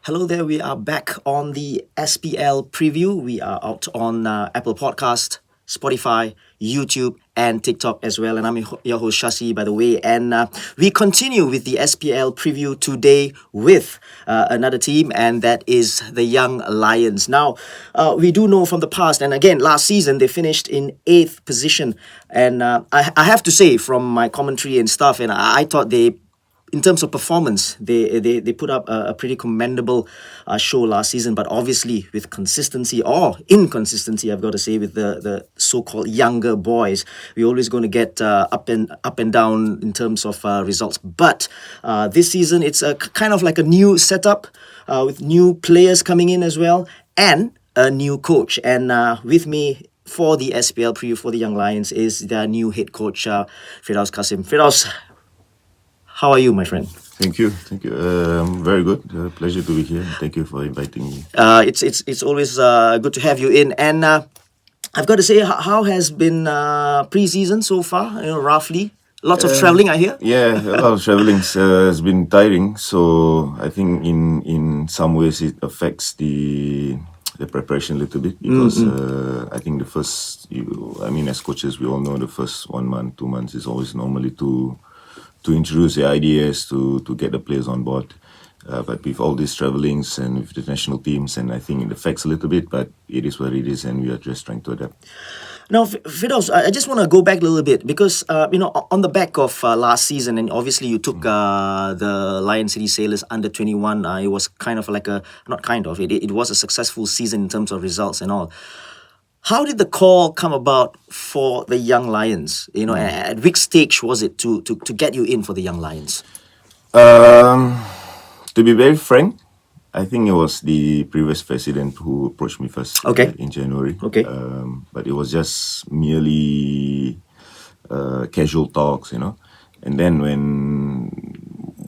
Hello there, we are back on the SPL preview. We are out on Apple Podcast, Spotify, YouTube, and TikTok as well. And I'm your host, Shashi, by the way. And we continue with the SPL preview today with another team, and that is the Young Lions. Now, we do know from the past, and again, last season, they finished in 8th position. And I have to say, from my commentary and stuff, and I thought they, in terms of performance, they put up a pretty commendable show last season. But obviously, with consistency or inconsistency, I've got to say, with the so-called younger boys, we're always going to get up and down in terms of results. But this season, it's a kind of like a new setup with new players coming in as well, and a new coach. And with me for the SPL preview for the Young Lions is their new head coach, Firdaus Kassim. Firdaus, how are you, my friend? Thank you. Very good. Pleasure to be here. Thank you for inviting me. It's always good to have you in. And I've got to say, how has been pre-season so far? Roughly. Lots of traveling, I hear. Yeah, a lot of traveling has been tiring. So I think in some ways it affects the preparation a little bit because I think as coaches, we all know the first 1 month, 2 months is always normally to introduce the ideas, to get the players on board. But with all these travelings and with the national teams, and I think it affects a little bit, but it is what it is, and we are just trying to adapt. Now, Firdaus, I just want to go back a little bit because, on the back of last season, and obviously you took the Lion City Sailors under 21. It was kind of like it was a successful season in terms of results and all. How did the call come about for the Young Lions? At which stage was it to get you in for the Young Lions? To be very frank, I think it was the previous president who approached me first in January. Okay. But it was just merely casual talks, And then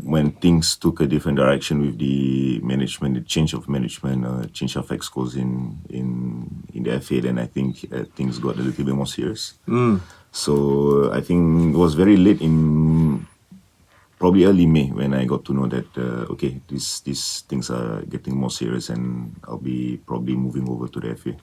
when things took a different direction with the management, the change of management, change of excos in the FA, then I think things got a little bit more serious. So I think it was very late in probably early May when I got to know that these things are getting more serious, and I'll be probably moving over to the FA.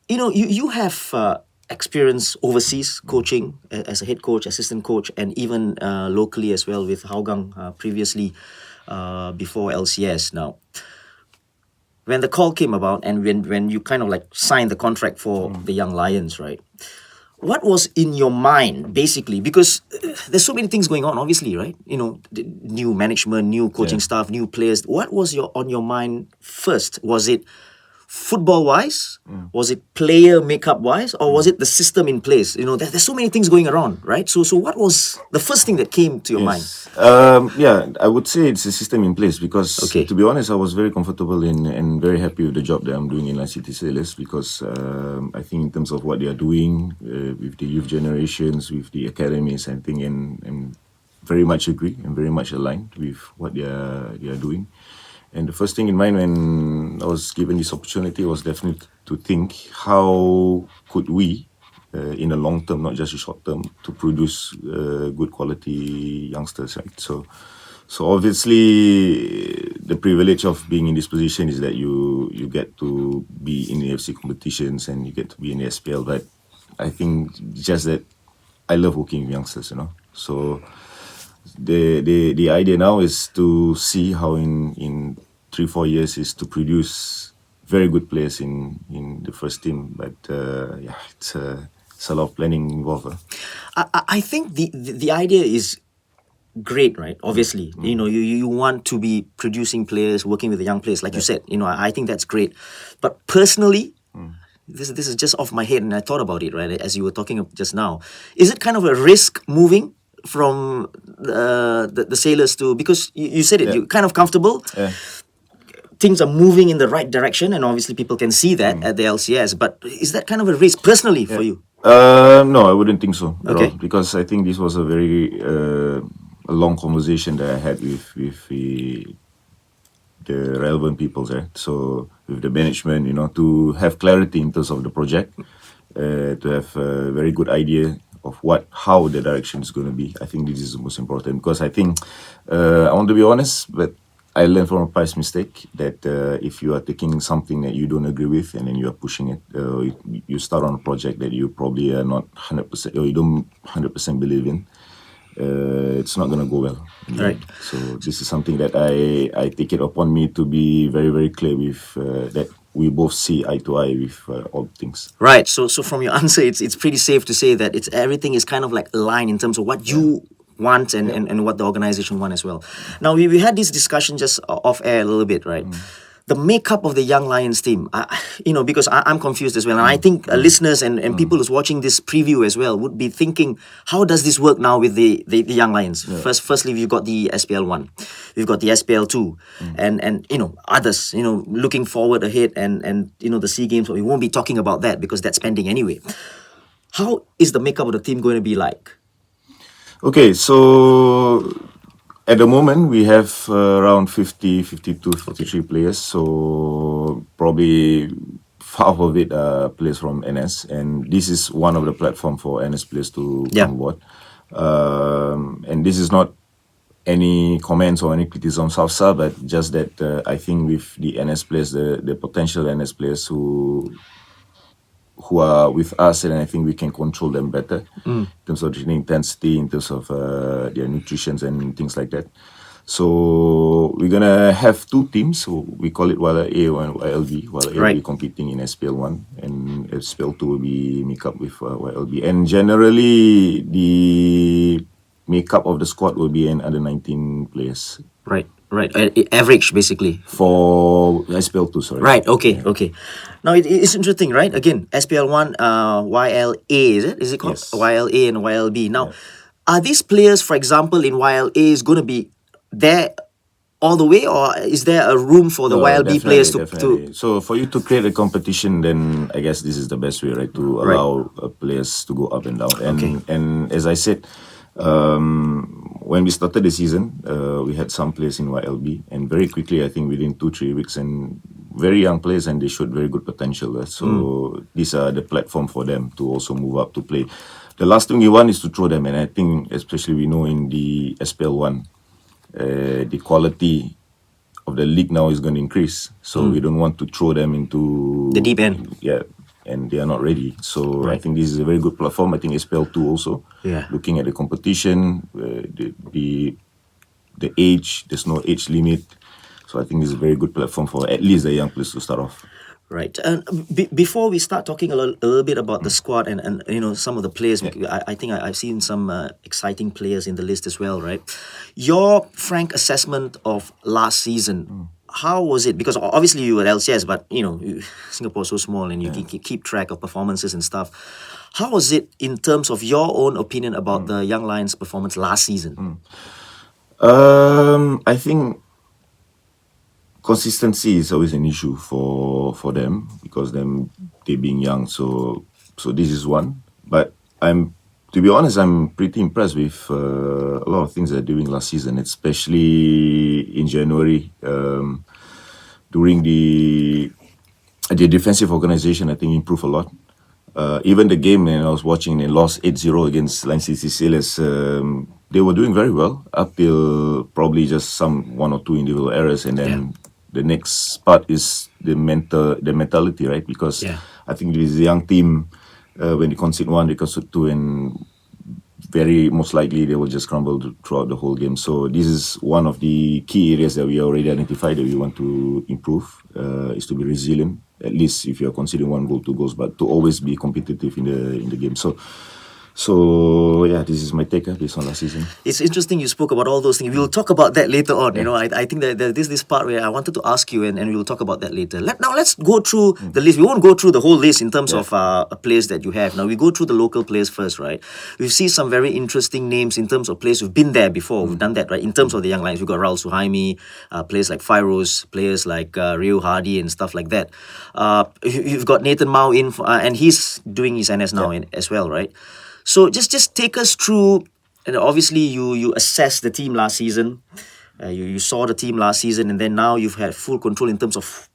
You have experience overseas coaching as a head coach, assistant coach, and even locally as well with Hougang previously before LCS. Now, when the call came about and when you kind of like signed the contract for the Young Lions, right? What was in your mind, basically? Because there's so many things going on, obviously, right? New management, new coaching staff, new players. What was on your mind first? Was it football-wise? Was it player makeup-wise? Or was it the system in place? There's so many things going around, right? So what was the first thing that came to your mind? I would say it's a system in place because, to be honest, I was very comfortable and very happy with the job that I'm doing in Lion City Sailors because I think in terms of what they are doing with the youth generations, with the academies, I think and very much agree and very much aligned with what they are doing. And the first thing in mind when I was given this opportunity was definitely to think how could we, in the long term, not just the short term, to produce good quality youngsters, right? So obviously the privilege of being in this position is that you get to be in the FC competitions and you get to be in the SPL. But I think just that I love working with youngsters, So the idea now is to see how in 3-4 years is to produce very good players in the first team. But it's a lot of planning involved. I think the idea is great, right? Obviously, you want to be producing players, working with the young players, like you said. I think that's great. But personally, this is just off my head, and I thought about it, right? As you were talking just now, is it kind of a risk moving from the Sailors to, because you said it, you're kind of comfortable. Things are moving in the right direction, and obviously people can see that at the LCS. But is that kind of a risk personally for you? No, I wouldn't think so at all, because I think this was a very a long conversation that I had with the relevant people there. So with the management, to have clarity in terms of the project, to have a very good idea of how the direction is going to be. I think this is the most important because I think I want to be honest, but I learned from a past mistake that if you are taking something that you don't agree with and then you are pushing it, you start on a project that you probably are not 100% or you don't 100% believe in. It's not going to go well. Right. So this is something that I take it upon me to be very, very clear with that we both see eye to eye with all things. Right. So from your answer, it's pretty safe to say that it's everything is kind of like aligned in terms of what you want and what the organization want as well. Now we had this discussion just off air a little bit, right? The makeup of the Young Lions team, because I'm confused as well, and I think listeners and people who's watching this preview as well would be thinking, how does this work now with the Young Lions? Firstly, we've got the SPL1, we've got the SPL2, and others, looking forward ahead, and the SEA Games. But we won't be talking about that because that's pending anyway. How is the makeup of the team going to be like? Okay, so at the moment we have around 50, 52, 53 players. So probably half of it are players from NS, and this is one of the platform for NS players to come aboard. And this is not any comments or any criticism of South, but just that I think with the NS players, the potential NS players who are with us, and I think we can control them better in terms of training intensity, in terms of their nutrition and things like that. So we're gonna have two teams. So we call it YLA and YLB. YLA will be competing in SPL1, and SPL2 will be make up with YLB. And generally, the makeup of the squad will be under 19 players. Right. Average, basically. For SPL2, sorry. Right, okay. Now, it's interesting, right? Again, SPL1, YLA, is it? Is it called? Yes. YLA and YLB. Now, are these players, for example, in YLA is going to be there all the way, or is there a room for the YLB players to... So for you to create a competition, then I guess this is the best way, right? To allow players to go up and down. And as I said, when we started the season, we had some players in YLB, and very quickly, I think within 2-3 weeks, and very young players, and they showed very good potential. So these are the platform for them to also move up to play. The last thing you want is to throw them, and I think especially we know in the SPL1, the quality of the league now is going to increase. So we don't want to throw them into the deep end. Yeah. And they are not ready. So I think this is a very good platform. I think SPL2 also, looking at the competition, the age, there's no age limit. So I think this is a very good platform for at least the young players to start off. Right. And before we start talking a little bit about the squad and some of the players, I think I've seen some exciting players in the list as well, right? Your frank assessment of last season, how was it? Because obviously you were LCS, but Singapore's so small and you can keep track of performances and stuff. How was it in terms of your own opinion about the Young Lions' performance last season? I think consistency is always an issue for them because they being young. So this is one. But to be honest, I'm pretty impressed with a lot of things they're doing last season, especially in January. During the defensive organization, I think improved a lot. Even the game, and I was watching, they lost 8-0 against Line City Sailors. They were doing very well up till probably just one or two individual errors, and then the next part is the mentality, right? Because I think this is a young team. When they concede one, they concede two, and very most likely they will just crumble throughout the whole game. So this is one of the key areas that we already identified that we want to improve, is to be resilient, at least if you're conceding 1 goal, 2 goals, but to always be competitive in the game. So yeah, this is my take based on last season. It's interesting you spoke about all those things. We'll talk about that later on. I think that there's this part where I wanted to ask you, and we'll talk about that later. Now let's go through the list. We won't go through the whole list in terms of players that you have. Now we go through the local players first, right? We see some very interesting names in terms of players who've been there before. We've done that, right? In terms of the Young Lions, we've got Raul Suhaimi, players like Firdaus, players like Rio Hardy and stuff like that. You've got Nathan Mao in, and he's doing his NS now as well, right? So just take us through, and obviously you assessed the team last season, you saw the team last season, and then now you've had full control in terms of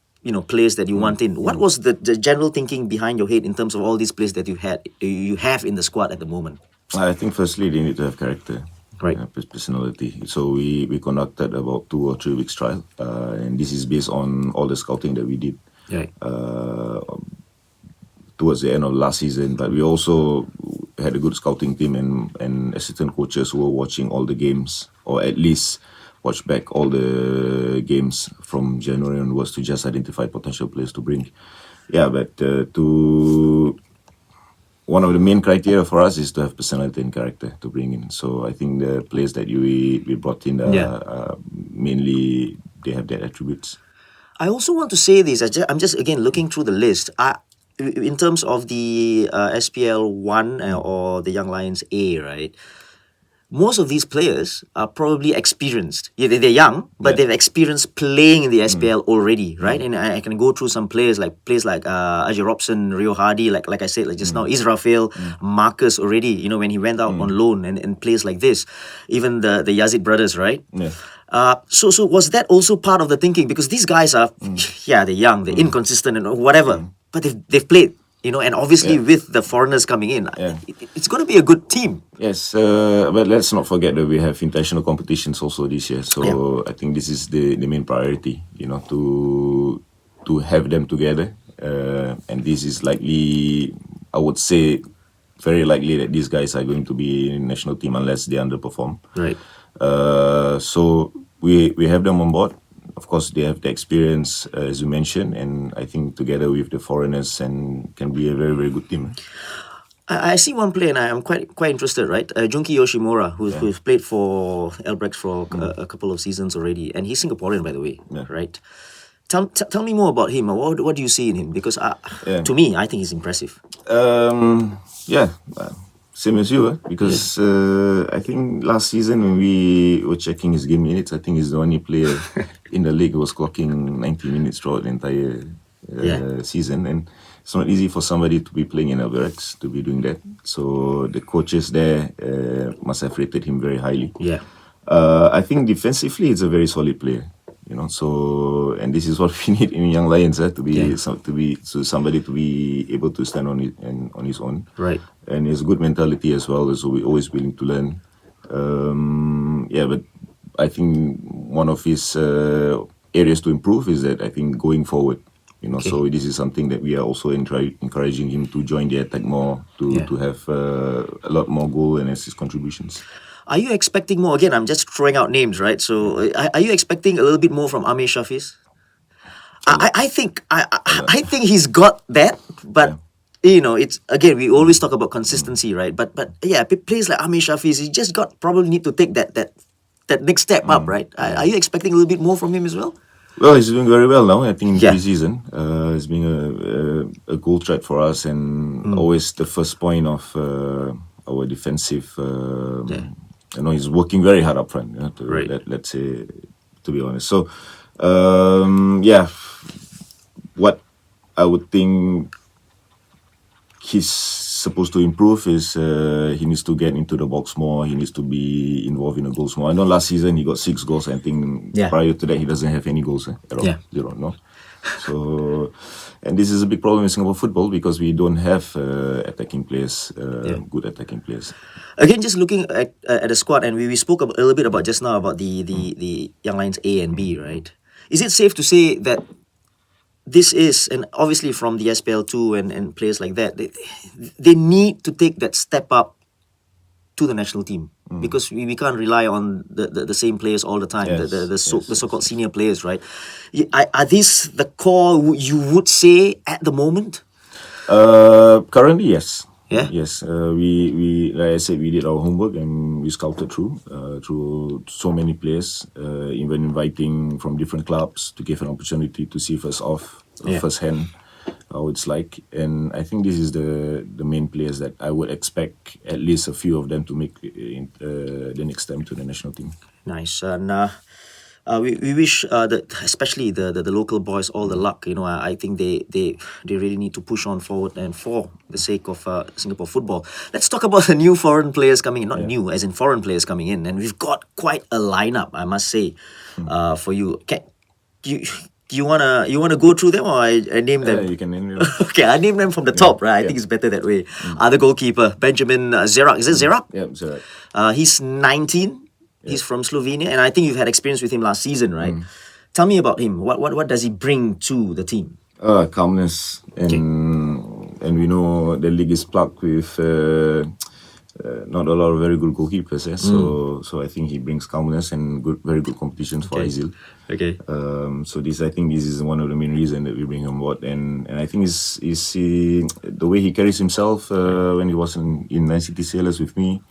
players that you want in. What was the general thinking behind your head in terms of all these players that you have in the squad at the moment? I think firstly they need to have character. Right. Personality. So we conducted about 2 or 3 weeks trial, and this is based on all the scouting that we did. Right. Towards the end of last season, but we also had a good scouting team and assistant coaches who were watching all the games, or at least watch back all the games from January onwards to just identify potential players to bring. Yeah, but one of the main criteria for us is to have personality and character to bring in. So I think the players that we brought in mainly they have that attributes. I also want to say this. I'm just again looking through the list. In terms of the SPL1 or the Young Lions A, right? Most of these players are probably experienced. Yeah, they're young, but they've experienced playing in the SPL already, right? And I can go through some players like Ajay Robson, Rio Hardy, like I said, like just now, Israfel, Marcus already, when he went out on loan and players like this. Even the Yazid brothers, right? Yeah. So was that also part of the thinking? Because these guys are, they're young, they're inconsistent and whatever, but they've played, and obviously with the foreigners coming in, it's going to be a good team. Yes, but let's not forget that we have international competitions also this year. So I think this is the main priority, to have them together. And this is likely, I would say, very likely that these guys are going to be in the national team unless they underperform. Right. So we have them on board. Of course, they have the experience, as you mentioned, and I think together with the foreigners and can be a very, very good team. I see one player and I'm quite interested, right? Junki Yoshimura, who's played for Albrecht for a couple of seasons already, and he's Singaporean, by the way, right? Tell me more about him. What do you see in him? Because to me, I think he's impressive. Same as you, because I think last season when we were checking his game minutes, I think he's the only player in the league who was clocking 90 minutes throughout the entire season, and it's not easy for somebody to be playing in Albrecht to be doing that. So the coaches there must have rated him very highly. Yeah. I think defensively, it's a very solid player. So and this is what we need in Young Lions, somebody to be able to stand on his own, right? And he has good mentality as well, so we're always willing to learn. But I think one of his areas to improve is that I think going forward, so this is something that we are also encouraging him to join the attack more, to have a lot more goal and assist contributions. Are you expecting more? Again, I'm just throwing out names, right? So, are you expecting a little bit more from Amir Shafiz? I think he's got that, but it's again we always talk about consistency, right? But players like Amir Shafiz, he just probably need to take that next step up, right? Are you expecting a little bit more from him as well? Well, he's doing very well now. I think in preseason, he's been a goal threat for us and always the first point of our defensive. He's working very hard up front. Let's say, to be honest. So, what I would think he's supposed to improve is he needs to get into the box more. He needs to be involved in the goals more. I know last season he got 6 goals. I think prior to that he doesn't have any goals at all. 0, no. So, and this is a big problem in Singapore football because we don't have attacking players, good attacking players. Again, just looking at the squad, and we spoke a little bit about just now about the Young Lions A and B, right? Is it safe to say that this is, and obviously from the SPL2 and players like that, they need to take that step up to the national team because we can't rely on the same players all the time, the so-called senior players, right? Are these the core you would say at the moment? Currently, yes. Yeah. Yes. We like I said, we did our homework and we scouted through so many players, even inviting from different clubs to give an opportunity to see firsthand how it's like. And I think this is the main players that I would expect at least a few of them to make the next time to the national team. Nice. And we wish especially the local boys all the luck. I think they really need to push on forward and for the sake of Singapore football. Let's talk about the new foreign players coming in. Not new, as in foreign players coming in, and we've got quite a lineup, I must say, for you. You wanna go through them, or I name them? You can name them. Okay, I name them from the top, right? I think it's better that way. Other goalkeeper, Benjamin Zerak. Is it Zerak? Yeah, Zerak. He's 19. He's from Slovenia, and I think you've had experience with him last season, right? Tell me about him. What does he bring to the team? Calmness, and we know the league is plugged with not a lot of very good goalkeepers. Yeah? So I think he brings calmness and very good competitions for Isil. Okay. So I think this is one of the main reasons that we bring him on board, and I think is the way he carries himself when he was in Man City Sailors with me,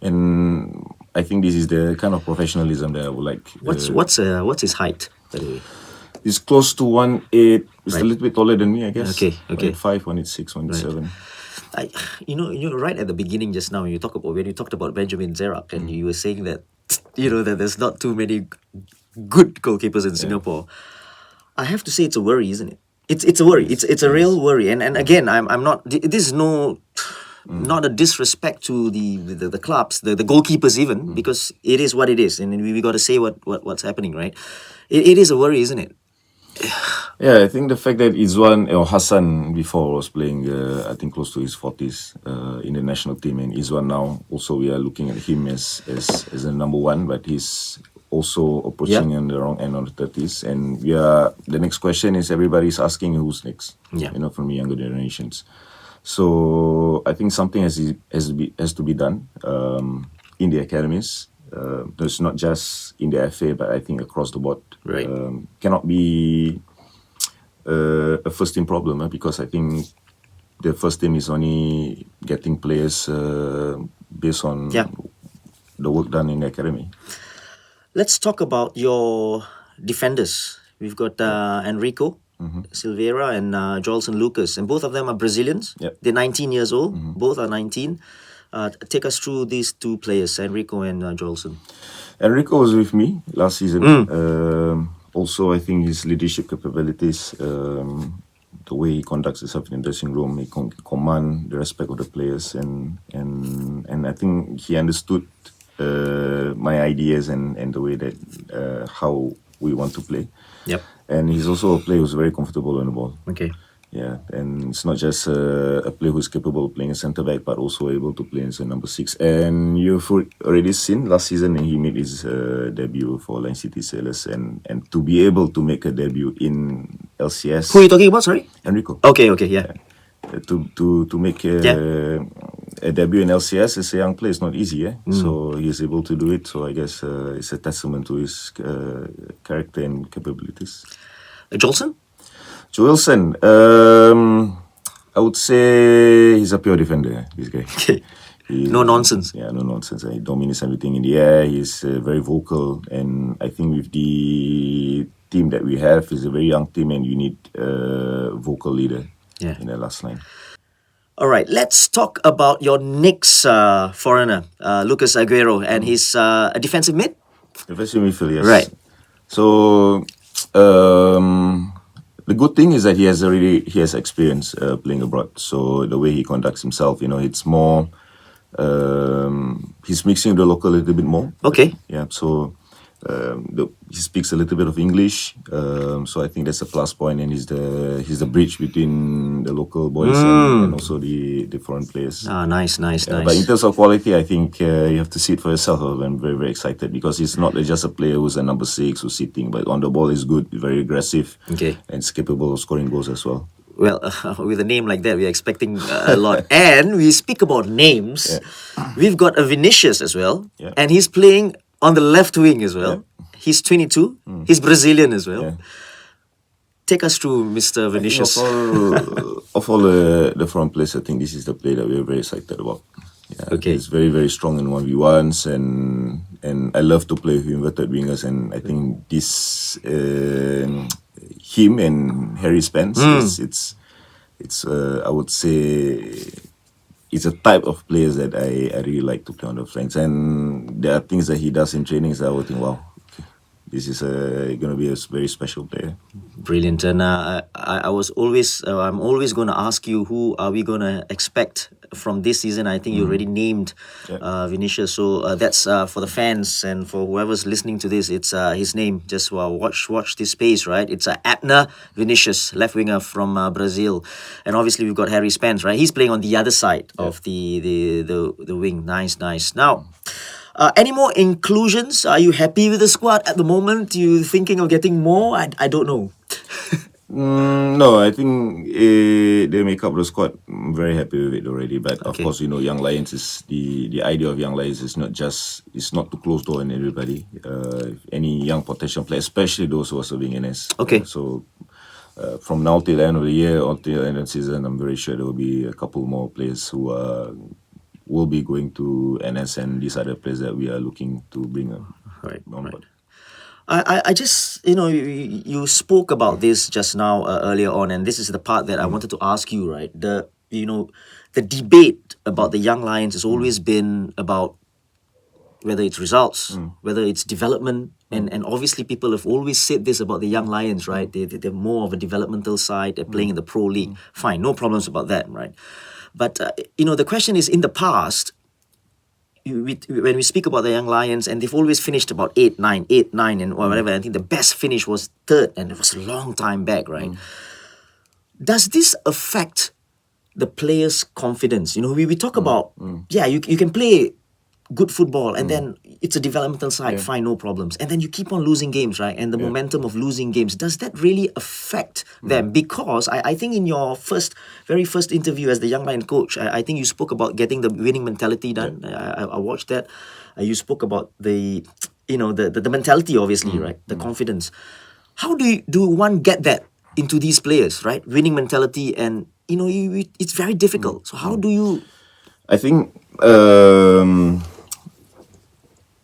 and I think this is the kind of professionalism that I would like. What's his height, by the way? He's close to 1.8. He's a little bit taller than me, I guess. Okay. 1.5, 1.6, 1.7. Right at the beginning just now, when you talked about Benjamin Zerak, and you were saying that that there's not too many good goalkeepers in Singapore. I have to say it's a worry, isn't it? It's a worry. It's a real worry. And again, I'm not. This is not a disrespect to the clubs, the goalkeepers even, because it is what it is, and we got to say what's happening, right? It is a worry, isn't it? Yeah, I think the fact that Izwan or Hassan before was playing, I think close to his 40s in the national team, and Izwan now also we are looking at him as a number one, but he's also approaching on the wrong end of the 30s, and the next question is everybody's asking who's next, from the younger generations. So I think something has to be done in the academies. It's not just in the FA, but I think across the board. Right. Cannot be a first team problem because I think the first team is only getting players based on the work done in the academy. Let's talk about your defenders. We've got Enrico, Silviera, and Joilson Lucas, and both of them are Brazilians. Yep. They're 19 years old. Both are 19. Take us through these two players, Enrico and Joilson. Enrico was with me last season. Also, I think his leadership capabilities, the way he conducts himself in the dressing room, he can command the respect of the players, and I think he understood my ideas and the way that how we want to play. Yep. And he's also a player who's very comfortable on the ball. Okay. Yeah, and it's not just a player who's capable of playing a centre back, but also able to play as a number 6. And you've already seen last season he made his debut for Line City Sailors, and to be able to make a debut in LCS. Who are you talking about? Sorry, Enrico. Okay, yeah. To make a debut in LCS as a young player is not easy, So he's able to do it. So I guess it's a testament to his character and capabilities. Joilson, I would say he's a pure defender, this guy. Okay. No nonsense. Yeah, no nonsense. He dominates everything in the air. He's very vocal, and I think with the team that we have, it's a very young team, and you need a vocal leader in the last line. All right, let's talk about your next foreigner, Lucas Agueiro, and he's a defensive mid? Defensive midfield, yes. Right. So, the good thing is that he has experience playing abroad. So the way he conducts himself, it's more. He's mixing the local a little bit more. Okay. Yeah. So he speaks a little bit of English. So I think that's a plus point, and he's the bridge between the local boys and also the foreign players. Nice. But in terms of quality, I think you have to see it for yourself. I'm very, very excited because he's not just a player who's a number 6 who's sitting, but on the ball is good, very aggressive, and is capable of scoring goals as well. Well, with a name like that, we're expecting a lot. And we speak about names. Yeah. We've got a Vinicius as well, and he's playing on the left wing as well. Yeah. He's 22. He's Brazilian as well. Yeah. Take us through Mr. Vinicius. Of all the front players, I think this is the player that we're very excited about. Yeah, okay. He's very, very strong in 1v1s, and I love to play with inverted wingers, and I think this him and Harry Spence, it's I would say it's a type of players that I really like to play on the flanks, and there are things that he does in trainings that I would think, wow, okay, this is going to be a very special player. Brilliant. And I'm always going to ask you, who are we going to expect from this season? I think you already named Vinicius. So that's for the fans and for whoever's listening to this, it's his name. Just watch this space, right? It's Abner Vinicius, left winger from Brazil. And obviously we've got Harry Spence, right? He's playing on the other side of the wing. Nice. Now, any more inclusions? Are you happy with the squad at the moment? You thinking of getting more? I don't know. No, I think they make up the squad. I'm very happy with it already. But of course, Young Lions is the idea of Young Lions is not to close door on everybody. Any young potential player, especially those who are serving NS. Okay. From now till the end of the year or till the end of the season, I'm very sure there will be a couple more players who will be going to NS, and these are the players that we are looking to bring on board. I just, you spoke about this just now earlier on, and this is the part that I wanted to ask you, right? The debate about the Young Lions has always been about whether it's results, whether it's development, and obviously people have always said this about the Young Lions, right? They're more of a developmental side, they're playing in the Pro League. Fine, no problems about that, right? But, the question is, in the past, when we speak about the Young Lions, and they've always finished about 8, 9, and whatever, I think the best finish was 3rd, and it was a long time back, right? Does this affect the players' confidence? We talk about, you can play good football, and then it's a developmental side, fine, no problems. And then you keep on losing games, right? And the momentum of losing games, does that really affect them? Because I think in your very first interview as the Young Lion coach, I think you spoke about getting the winning mentality done. I watched that. You spoke about the mentality, obviously, right? The confidence. How do one get that into these players, right? Winning mentality, and it's very difficult. So how do you? I think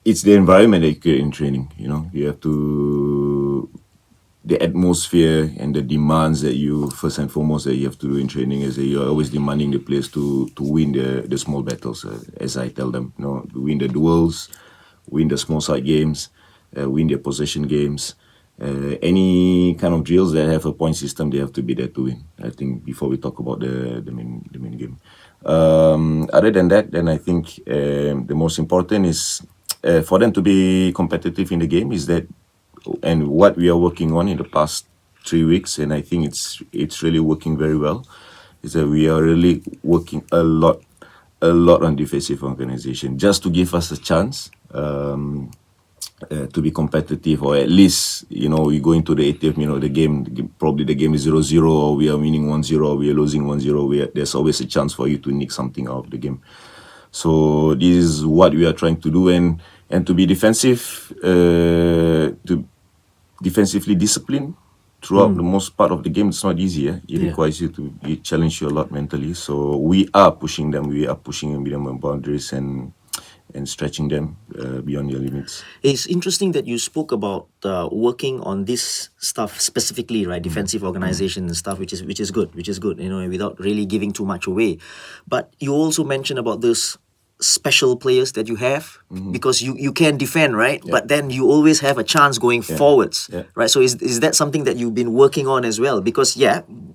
it's the environment that you create in training. You have to, the atmosphere and the demands that you first and foremost that you have to do in training is that you're always demanding the players to win the small battles, as I tell them. To win the duels, win the small side games, win their possession games. Any kind of drills that have a point system, they have to be there to win. I think before we talk about the main game. Other than that, then I think the most important is for them to be competitive in the game is that, and what we are working on in the past 3 weeks, and I think it's really working very well, is that we are really working a lot on defensive organization, just to give us a chance to be competitive, or at least, we go into the 80th minute of the game, probably the game is 0-0, or we are winning 1-0, or we are losing 1-0, there's always a chance for you to nick something out of the game. So this is what we are trying to do, and to be defensive, to defensively disciplined throughout the most part of the game. It's not easy. It requires you to challenge you a lot mentally. So we are pushing them. We are pushing them boundaries and stretching them beyond their limits. It's interesting that you spoke about working on this stuff specifically, right? Defensive organization and stuff, which is good, without really giving too much away. But you also mentioned about those special players that you have, because you can defend, right? But then you always have a chance going forwards, right? So is that something that you've been working on as well? Because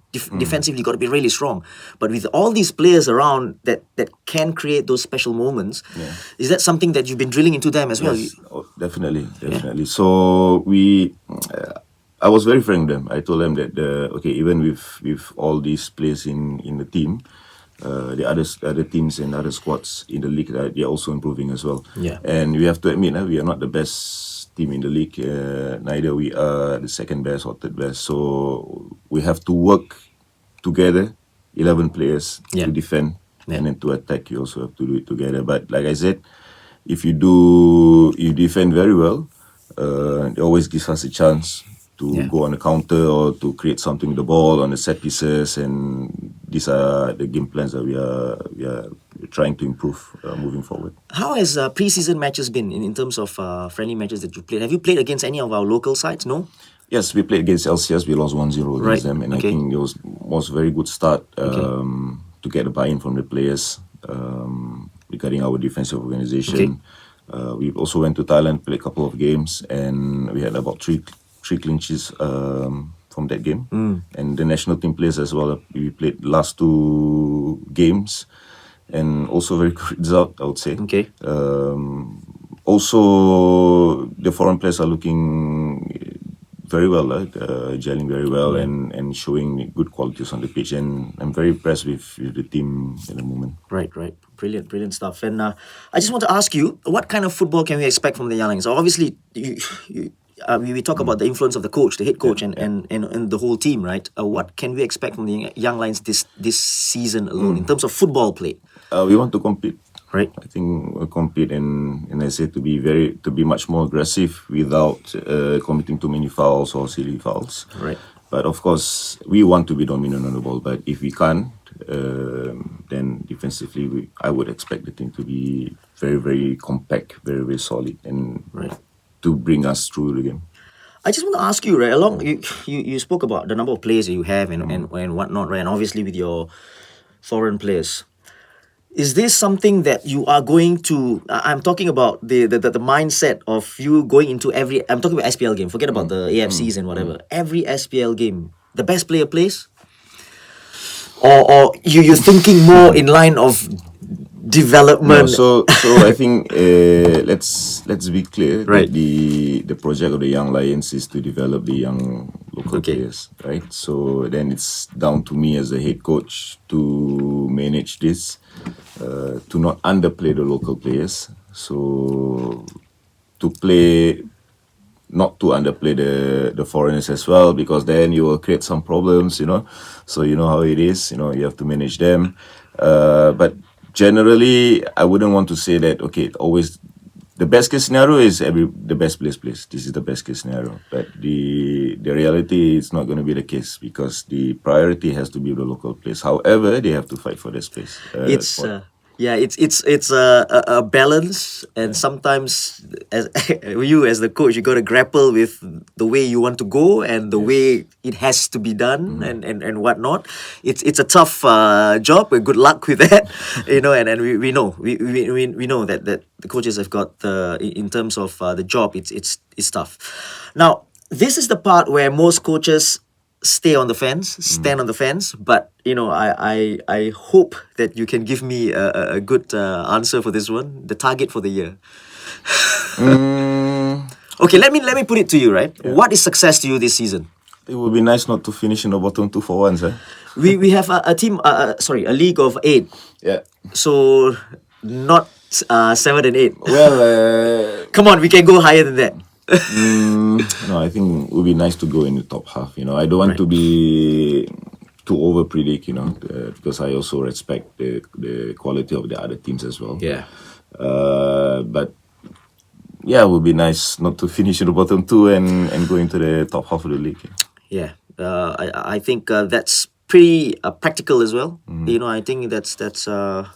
defensively you got to be really strong, but with all these players around that can create those special moments, is that something that you've been drilling into them as well? Yes, definitely. So I was very frank with them. I told them that even with all these players in the team, the other teams and other squads in the league, they are also improving as well. And we have to admit, we are not the best team in the league. Neither we are the second best or third best. So we have to work together, 11 players, to defend, and then to attack. You also have to do it together. But like I said, if you defend very well, it always gives us a chance to go on the counter or to create something with the ball on the set pieces, and these are the game plans that we are trying to improve moving forward. How has preseason matches been in terms of friendly matches that you played? Have you played against any of our local sides? No? Yes, we played against LCS. We lost 1-0 against them, and I think it was a very good start to get a buy-in from the players regarding our defensive organization. We also went to Thailand, played a couple of games, and we had about three clinches from that game. And the national team players as well. We played last 2 games, and also very good result, I would say. Okay. Also, the foreign players are looking very well, gelling very well, and showing good qualities on the pitch. And I'm very impressed with the team at the moment. Right. Brilliant stuff. And I just want to ask you, what kind of football can we expect from the younglings? Obviously, we talk about the influence of the coach, the head coach, and the whole team, right? What can we expect from the young lions this season alone in terms of football play? We want to compete. Right. I think we'll compete, and I say to be much more aggressive without committing too many fouls or silly fouls. Right. But of course, we want to be dominant on the ball. But if we can't, then defensively, I would expect the team to be very, very compact, very, very solid, and to bring us through the game. I just want to ask you, right? You spoke about the number of players that you have and whatnot, right? And obviously with your foreign players. Is this something that you are going to? I'm talking about the mindset of you going into every. I'm talking about SPL game. Forget about the AFCs and whatever. Every SPL game, the best player plays. Or you're thinking more in line of development. No, so I think let's be clear. Right. That the project of the Young Lions is to develop the young local players, right? So then it's down to me as the head coach to manage this, to not underplay the local players. So not to underplay the foreigners as well, because then you will create some problems, So you know how it is, you have to manage them. But generally, I wouldn't want to say that, okay, always the best case scenario is the best place plays. This is the best case scenario. But the reality is not going to be the case, because the priority has to be the local players. However, they have to fight for their space. It's a balance, and sometimes as the coach, you got to grapple with the way you want to go and the way it has to be done and whatnot. It's a tough job. Good luck with that, And we know we know that the coaches have got in terms of the job. It's tough. Now, this is the part where most coaches stand on the fence, but I hope that you can give me a good answer for this one. The target for the year. Okay, let me put it to you, right? Yeah. What is success to you this season? It would be nice not to finish in the bottom 2 for once, eh? We have a team, a league of 8. Yeah. So not 7 and 8. Well, come on, we can go higher than that. No, I think it would be nice to go in the top half. I don't want to be too over predict. Because I also respect the quality of the other teams as well. Yeah. But yeah, it would be nice not to finish in the bottom 2 and go into the top half of the league. Yeah. I think that's pretty practical as well. I think that's good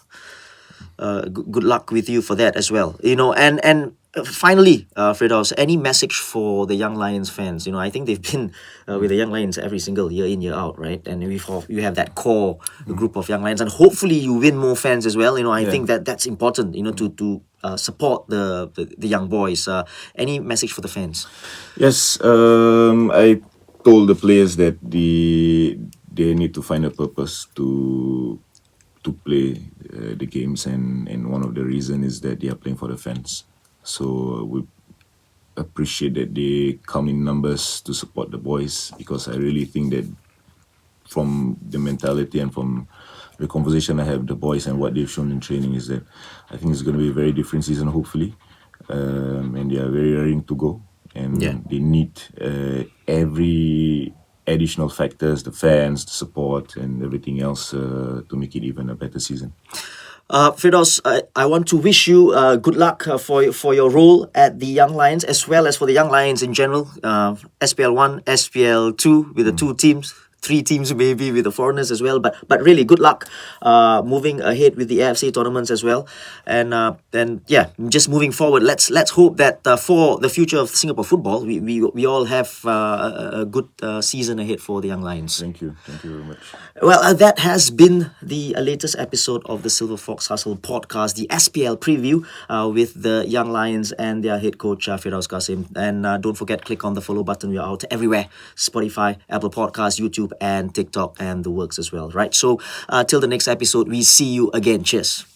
luck with you for that as well. And finally, Firdaus, any message for the Young Lions fans? I think they've been with the Young Lions every single year in, year out, right? And you have that core group of Young Lions, and hopefully you win more fans as well. I think that's important, to support the young boys. Any message for the fans? Yes, I told the players that they need to find a purpose to play the games, and one of the reasons is that they are playing for the fans. So we appreciate that they come in numbers to support the boys, because I really think that from the mentality and from the conversation I have with the boys and what they've shown in training is that I think it's going to be a very different season, hopefully. And they are very raring to go. And they need every additional factors, the fans, the support, and everything else to make it even a better season. Firdaus, I want to wish you good luck for your role at the Young Lions, as well as for the Young Lions in general. SPL1, SPL2 with the 2 teams. 3 teams maybe with the foreigners as well. But really, good luck moving ahead with the AFC tournaments as well. And yeah, just moving forward, let's hope that for the future of Singapore football, we all have a good season ahead for the Young Lions. Thank you very much. Well, that has been the latest episode of the Silverfox Hustle podcast, the SPL preview with the Young Lions and their head coach Firdaus Kassim. And don't forget, click on the follow button. We're out everywhere: Spotify, Apple Podcasts, YouTube, and TikTok, and the works as well. Right. So till the next episode, we see you again. Cheers.